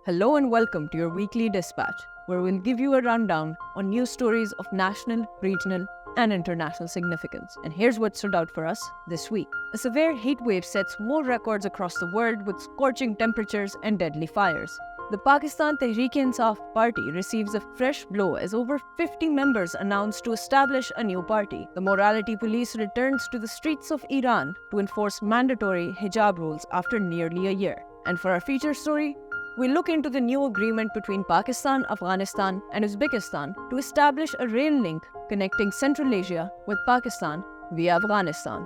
Hello and welcome to your weekly dispatch, where we'll give you a rundown on news stories of national, regional, and international significance. And here's what stood out for us this week. A severe heat wave sets more records across the world with scorching temperatures and deadly fires. The Pakistan Tehreek-e-Insaf party receives a fresh blow as over 50 members announced to establish a new party. The morality police returns to the streets of Iran to enforce mandatory hijab rules after nearly a year. And for our feature story, we look into the new agreement between Pakistan, Afghanistan, and Uzbekistan to establish a rail link connecting Central Asia with Pakistan via Afghanistan.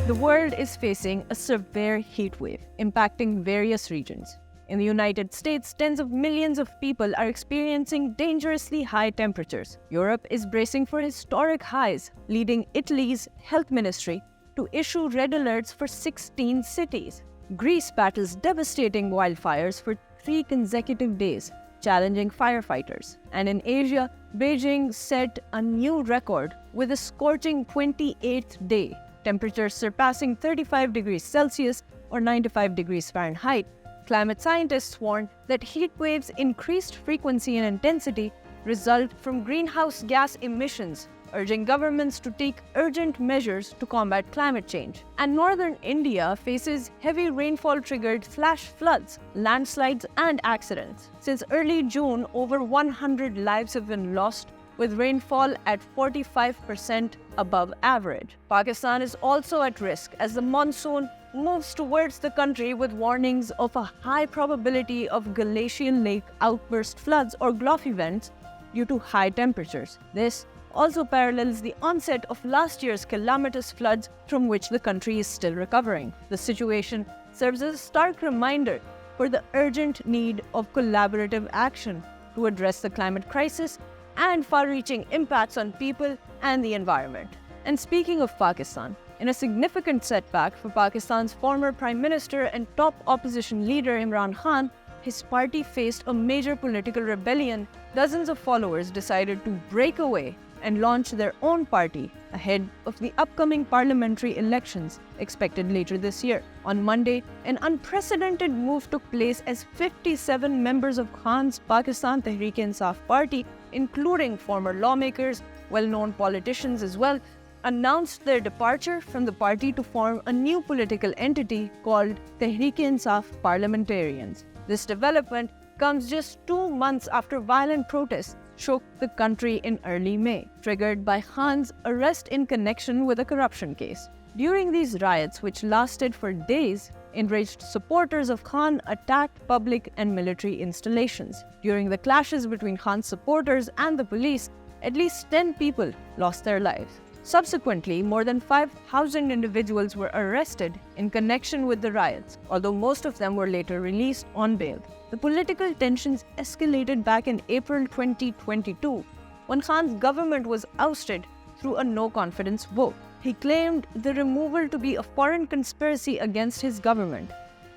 The world is facing a severe heat wave impacting various regions. In the United States, tens of millions of people are experiencing dangerously high temperatures. Europe is bracing for historic highs, leading Italy's health ministry to issue red alerts for 16 cities. Greece battles devastating wildfires for 3 consecutive days, challenging firefighters. And in Asia, Beijing set a new record with a scorching 28th day, temperatures surpassing 35 degrees Celsius or 95 degrees Fahrenheit. Climate scientists warn that heat waves' increased frequency and intensity result from greenhouse gas emissions, urging governments to take urgent measures to combat climate change. And northern India faces heavy rainfall-triggered flash floods, landslides, and accidents. Since early June, over 100 lives have been lost, with rainfall at 45% above average. Pakistan is also at risk as the monsoon moves towards the country with warnings of a high probability of glacial lake outburst floods or GLOF events due to high temperatures. This also parallels the onset of last year's calamitous floods from which the country is still recovering. The situation serves as a stark reminder for the urgent need of collaborative action to address the climate crisis and far-reaching impacts on people and the environment. And speaking of Pakistan, in a significant setback for Pakistan's former Prime Minister and top opposition leader Imran Khan, his party faced a major political rebellion. Dozens of followers decided to break away and launch their own party ahead of the upcoming parliamentary elections expected later this year. On Monday, an unprecedented move took place as 57 members of Khan's Pakistan Tehreek-e-Insaf party, including former lawmakers, well-known politicians as well, announced their departure from the party to form a new political entity called Tehreek-e-Insaf Parliamentarians. This development comes just 2 months after violent protests shook the country in early May, triggered by Khan's arrest in connection with a corruption case. During these riots, which lasted for days, enraged supporters of Khan attacked public and military installations. During the clashes between Khan's supporters and the police, at least 10 people lost their lives. Subsequently, more than 5,000 individuals were arrested in connection with the riots, although most of them were later released on bail. The political tensions escalated back in April 2022 when Khan's government was ousted through a no-confidence vote. He claimed the removal to be a foreign conspiracy against his government.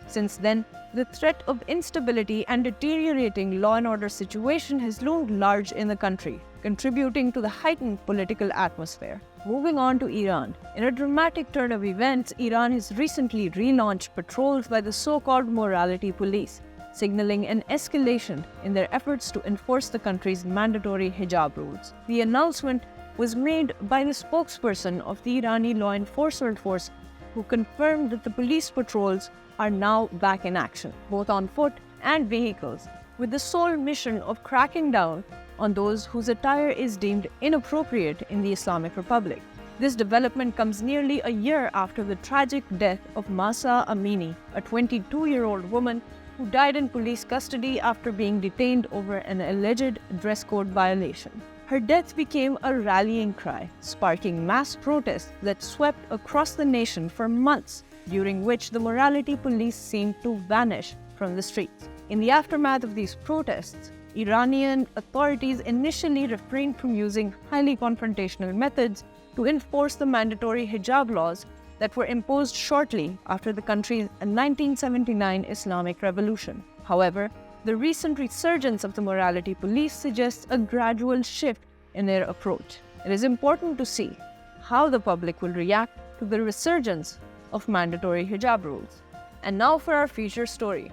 Since then, the threat of instability and deteriorating law and order situation has loomed large in the country, contributing to the heightened political atmosphere. Moving on to Iran. In a dramatic turn of events, Iran has recently relaunched patrols by the so-called morality police, signaling an escalation in their efforts to enforce the country's mandatory hijab rules. The announcement was made by the spokesperson of the Irani law enforcement force, who confirmed that the police patrols are now back in action, both on foot and vehicles, with the sole mission of cracking down on those whose attire is deemed inappropriate in the Islamic Republic. This development comes nearly a year after the tragic death of Mahsa Amini, a 22-year-old woman who died in police custody after being detained over an alleged dress code violation. Her death became a rallying cry, sparking mass protests that swept across the nation for months, during which the morality police seemed to vanish from the streets. In the aftermath of these protests, Iranian authorities initially refrained from using highly confrontational methods to enforce the mandatory hijab laws that were imposed shortly after the country's 1979 Islamic Revolution. However, the recent resurgence of the morality police suggests a gradual shift in their approach. It is important to see how the public will react to the resurgence of mandatory hijab rules. And now for our feature story.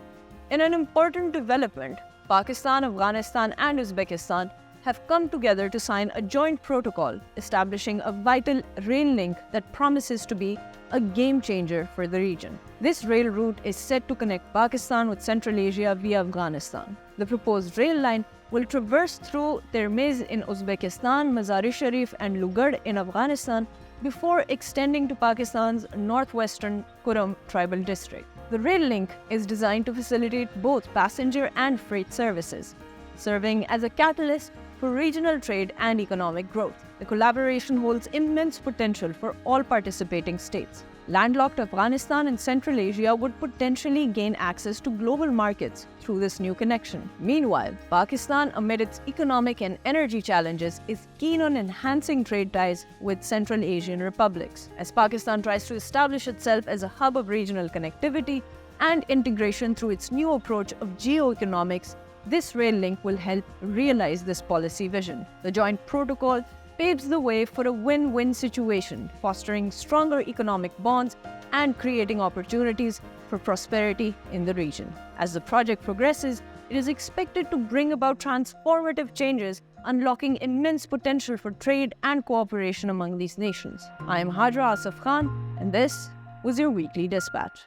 In an important development, Pakistan, Afghanistan, and Uzbekistan have come together to sign a joint protocol establishing a vital rail link that promises to be a game changer for the region. This rail route is set to connect Pakistan with Central Asia via Afghanistan. The proposed rail line will traverse through Termez in Uzbekistan, Mazar-e-Sharif, and Lugar in Afghanistan before extending to Pakistan's northwestern Kuram tribal district. The rail link is designed to facilitate both passenger and freight services, serving as a catalyst for regional trade and economic growth. The collaboration holds immense potential for all participating states. Landlocked Afghanistan and Central Asia would potentially gain access to global markets through this new connection. Meanwhile, Pakistan, amid its economic and energy challenges, is keen on enhancing trade ties with Central Asian republics. As Pakistan tries to establish itself as a hub of regional connectivity and integration through its new approach of geoeconomics, this rail link will help realize this policy vision. The joint protocol paves the way for a win-win situation, fostering stronger economic bonds and creating opportunities for prosperity in the region. As the project progresses, it is expected to bring about transformative changes, unlocking immense potential for trade and cooperation among these nations. I am Hajira Asaf Khan, and this was your Weekly Dispatch.